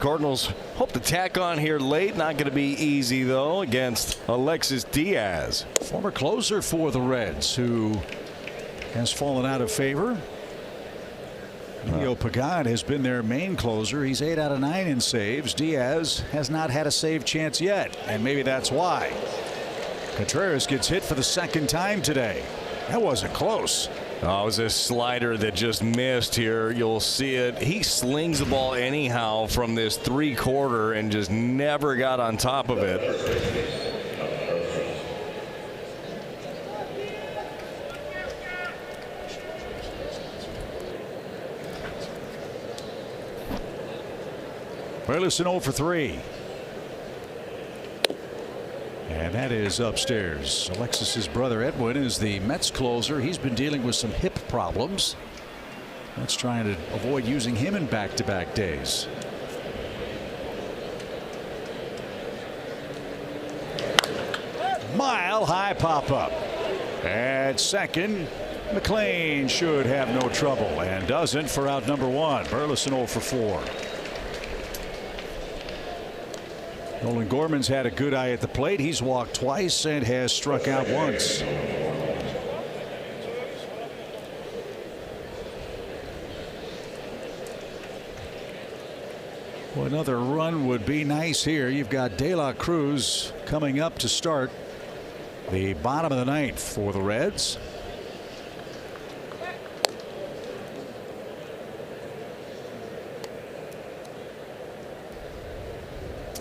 Cardinals hope to tack on here late. Not going to be easy, though, against Alexis Diaz. Former closer for the Reds, who has fallen out of favor. Leo Pagad has been their main closer. He's 8 out of 9 in saves. Diaz has not had a save chance yet, and maybe that's why. Contreras gets hit for the second time today. That wasn't close. Oh, it was a slider that just missed here. You'll see it. He slings the ball anyhow from this three-quarter and just never got on top of it. Burleson 0 for 3. And that is upstairs. Alexis's brother Edwin is the Mets closer. He's been dealing with some hip problems. That's trying to avoid using him in back-to-back days. Mile high pop-up. At second, McLean should have no trouble and doesn't for out number 1. Burleson 0 for 4. Nolan Gorman's had a good eye at the plate. He's walked twice and has struck out once. Well, another run would be nice here. You've got De La Cruz coming up to start the bottom of the ninth for the Reds.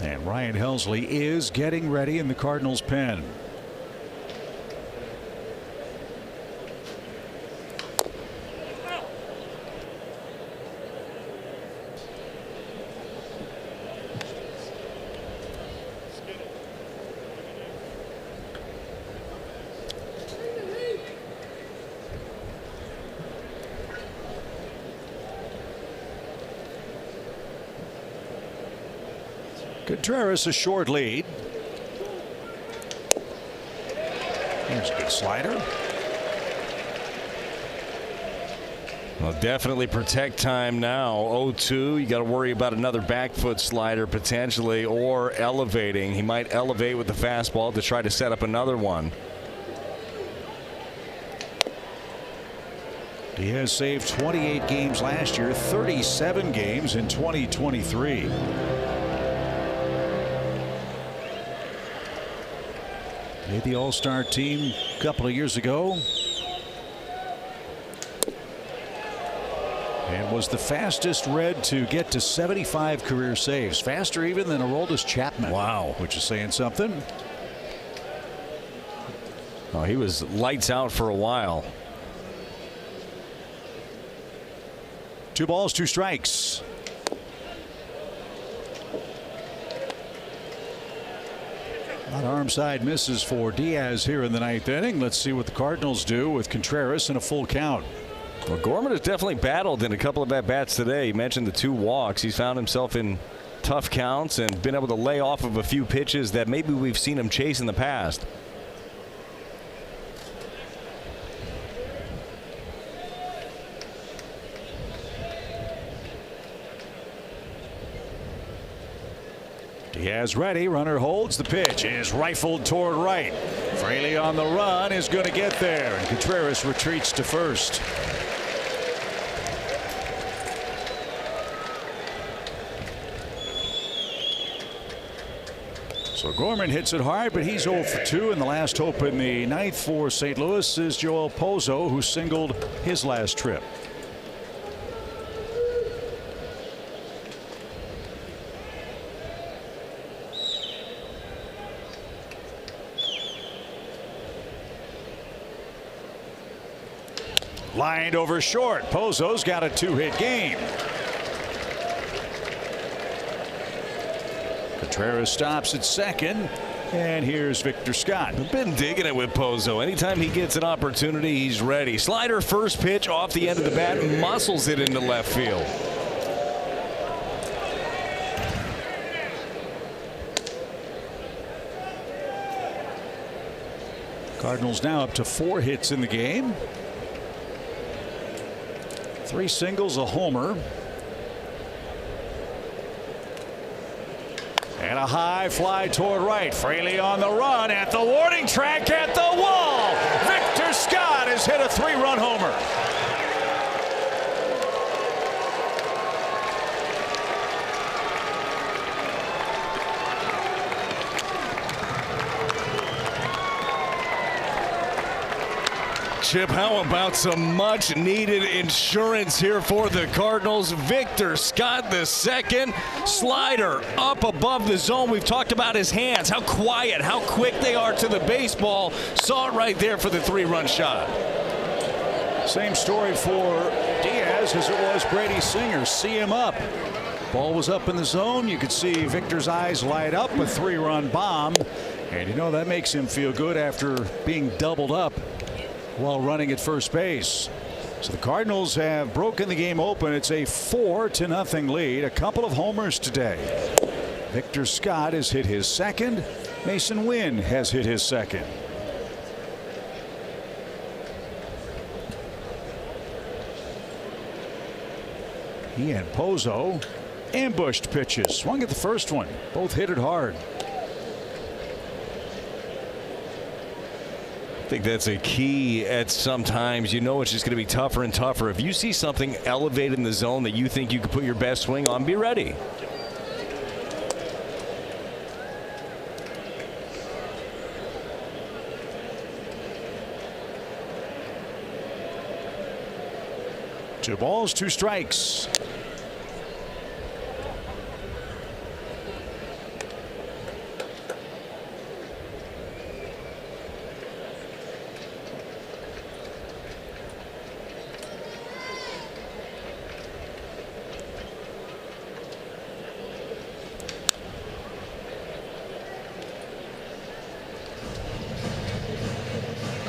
And Ryan Helsley is getting ready in the Cardinals pen. Contreras a short lead. Here's a good slider. Well, definitely protect time now. 0-2. You got to worry about another back foot slider potentially, or elevating. He might elevate with the fastball to try to set up another one. He has saved 28 games last year, 37 games in 2023. Made the All-Star team a couple of years ago. And was the fastest Red to get to 75 career saves. Faster even than Aroldis Chapman. Wow. Which is saying something. Oh, he was lights out for a while. 2 balls, 2 strikes. Arm side misses for Diaz here in the 9th inning. Let's see what the Cardinals do with Contreras in a full count. Well, Gorman has definitely battled in a couple of at-bats today. He mentioned the 2 walks. He's found himself in tough counts and been able to lay off of a few pitches that maybe we've seen him chase in the past. Diaz ready. Runner holds. The pitch is rifled toward right. Fraley on the run is going to get there, and Contreras retreats to first. So Gorman hits it hard, but he's 0 for 2, and the last hope in the 9th for St. Louis is Joel Pozo, who singled his last trip. Lined over short. Pozo's got a 2-hit game. Contreras stops at second, and here's Victor Scott. I've been digging it with Pozo. Anytime he gets an opportunity, he's ready. Slider first pitch off the end of the bat, muscles it into left field. Cardinals now up to 4 hits in the game. 3 singles, a homer. And a high fly toward right. Fraley on the run at the warning track at the wall. Victor Scott has hit a 3-run homer. Chip, how about some much needed insurance here for the Cardinals? Victor Scott, the second slider up above the zone. We've talked about his hands, how quiet, how quick they are to the baseball. Saw it right there for the 3-run shot. Same story for Diaz as it was Brady Singer. See him up. Ball was up in the zone. You could see Victor's eyes light up. A 3-run bomb. And you know that makes him feel good after being doubled up while running at first base. So the Cardinals have broken the game open. It's a 4-0 lead. A couple of homers today. Victor Scott has hit his second. Masyn Winn has hit his second. He and Pozo ambushed pitches. Swung at the first one. Both hit it hard. I think that's a key at sometimes. You know it's just going to be tougher and tougher. If you see something elevated in the zone that you think you could put your best swing on, be ready. Two balls, two strikes.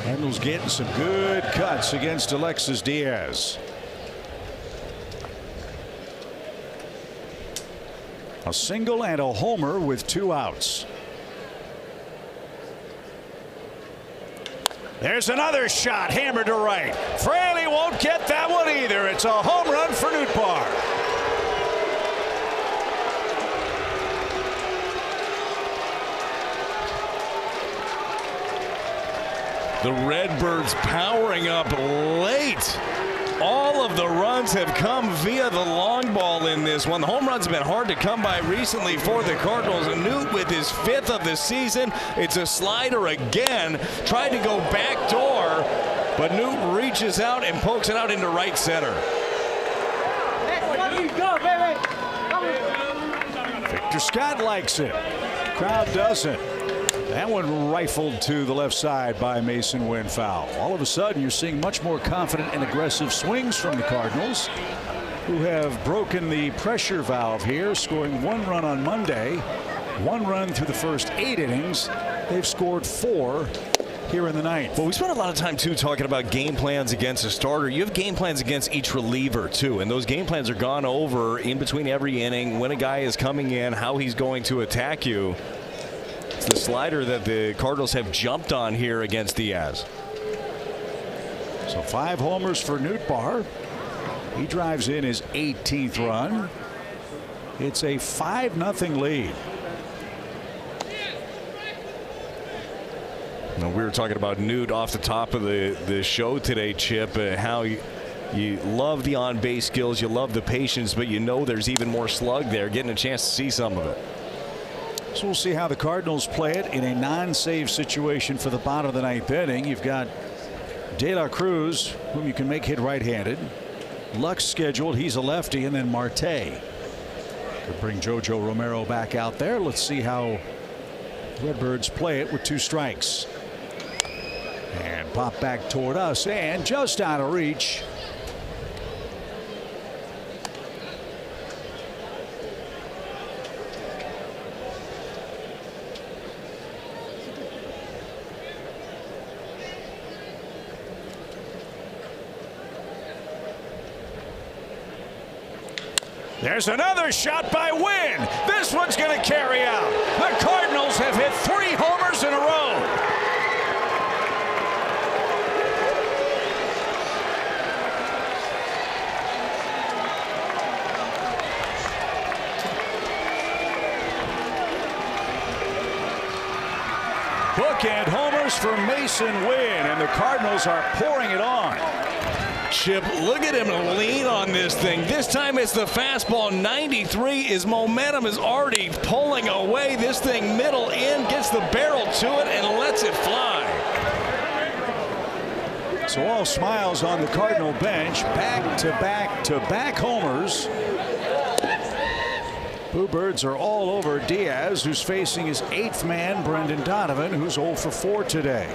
Cardinals getting some good cuts against Alexis Diaz. A single and a homer with 2 outs. There's another shot hammered to right. Fraley won't get that one either. It's a home run for Nootbaar. The Redbirds powering up late. All of the runs have come via the long ball in this one. The home runs have been hard to come by recently for the Cardinals. And Noot with his 5th of the season. It's a slider again. Tried to go backdoor, but Noot reaches out and pokes it out into right center. Victor Scott likes it. Crowd doesn't. That one rifled to the left side by Masyn Winn, foul. All of a sudden you're seeing much more confident and aggressive swings from the Cardinals, who have broken the pressure valve here, scoring 1 run on Monday, 1 run through the first 8 innings. They've scored 4 here in the ninth. Well, we spent a lot of time too talking about game plans against a starter. You have game plans against each reliever too, and those game plans are gone over in between every inning when a guy is coming in, how he's going to attack you. It's the slider that the Cardinals have jumped on here against Diaz. So 5 homers for Nootbaar. He drives in his 18th run. It's a 5-0 lead. Now, we were talking about Noot off the top of the show today, Chip, how you love the on-base skills, you love the patience, but you know there's even more slug there, getting a chance to see some of it. So we'll see how the Cardinals play it in a non-save situation for the bottom of the 9th inning. You've got De La Cruz, whom you can make hit right-handed. Lux scheduled. He's a lefty. And then Marte. Could bring Jojo Romero back out there. Let's see how Redbirds play it with 2 strikes. And pop back toward us. And just out of reach. There's another shot by Winn. This one's going to carry out. The Cardinals have hit 3 homers in a row. Bookend homers for Masyn Winn, and the Cardinals are pouring it on. Chip, look at him lean on this thing. This time it's the fastball. 93. His momentum is already pulling away. This thing middle in, gets the barrel to it and lets it fly. So all smiles on the Cardinal bench. Back-to-back homers. Bluebirds are all over Diaz, who's facing his 8th man, Brendan Donovan, who's 0 for 4 today.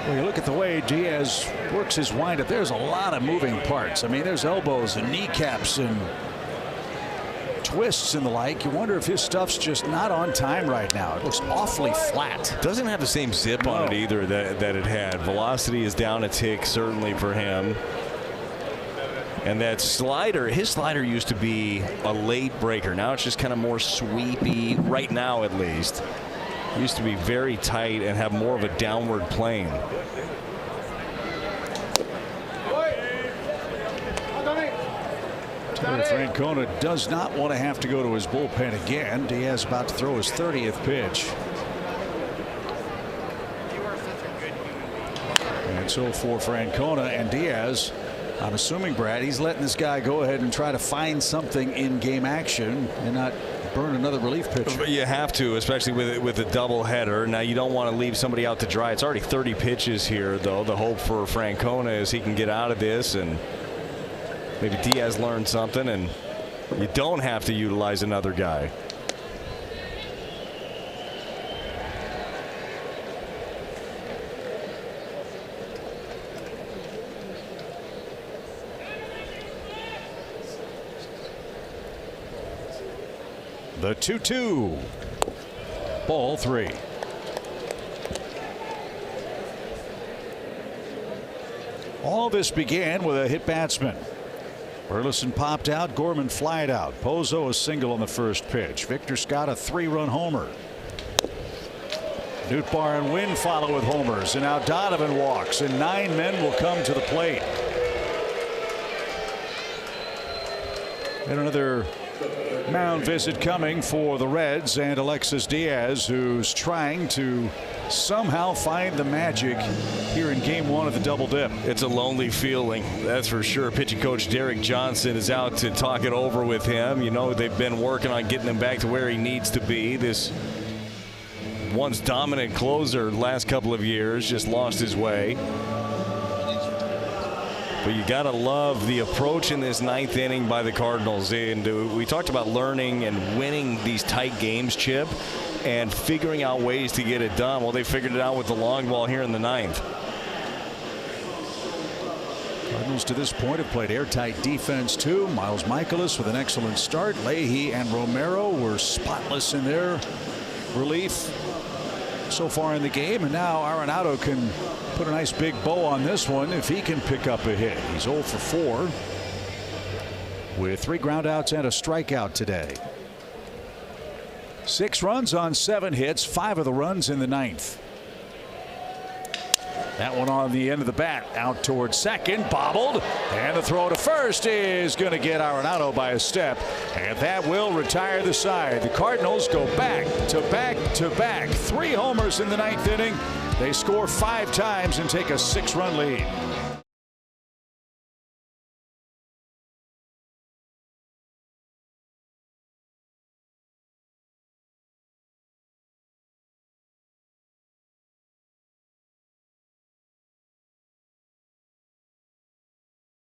Well, you look at the way Diaz works his windup. There's a lot of moving parts. I mean, there's elbows and kneecaps and twists and the like. You wonder if his stuff's just not on time right now. It looks awfully flat. Doesn't have the same zip on it either that it had. Velocity is down a tick, certainly for him. And that slider, his slider used to be a late breaker. Now it's just kind of more sweepy, right now at least. Used to be very tight and have more of a downward plane. Terry Francona does not want to have to go to his bullpen again. Diaz about to throw his 30th pitch. And so for Francona and Diaz, I'm assuming, Brad, he's letting this guy go ahead and try to find something in game action and not burn another relief pitcher. You have to, especially with a double header. Now you don't want to leave somebody out to dry. It's already 30 pitches here, though. The hope for Francona is he can get out of this and maybe Diaz learned something and you don't have to utilize another guy. The 2-2. Ball 3. All this began with a hit batsman. Burleson popped out. Gorman flied out. Pozo a single on the first pitch. Victor Scott a 3-run homer. Nootbaar and Winn follow with homers. And now Donovan walks. And 9 men will come to the plate. And another mound visit coming for the Reds and Alexis Diaz, who's trying to somehow find the magic here in game 1 of the double dip. It's a lonely feeling, that's for sure. Pitching coach Derek Johnson is out to talk it over with him. You know, they've been working on getting him back to where he needs to be. This once dominant closer last couple of years just lost his way. But you got to love the approach in this 9th inning by the Cardinals. And we talked about learning and winning these tight games, Chip, and figuring out ways to get it done. Well, they figured it out with the long ball here in the 9th. Cardinals to this point have played airtight defense too. Miles Michaelis with an excellent start. Leahy and Romero were spotless in their relief so far in the game, and now Arenado can put a nice big bow on this one if he can pick up a hit. He's 0 for 4 with 3 groundouts and a strikeout today. 6 runs on 7 hits, 5 of the runs in the 9th. That one on the end of the bat, out towards second, bobbled, and the throw to first is going to get Arenado by a step, and that will retire the side. The Cardinals go back to back to back. 3 homers in the 9th inning. They score 5 times and take a 6-run lead.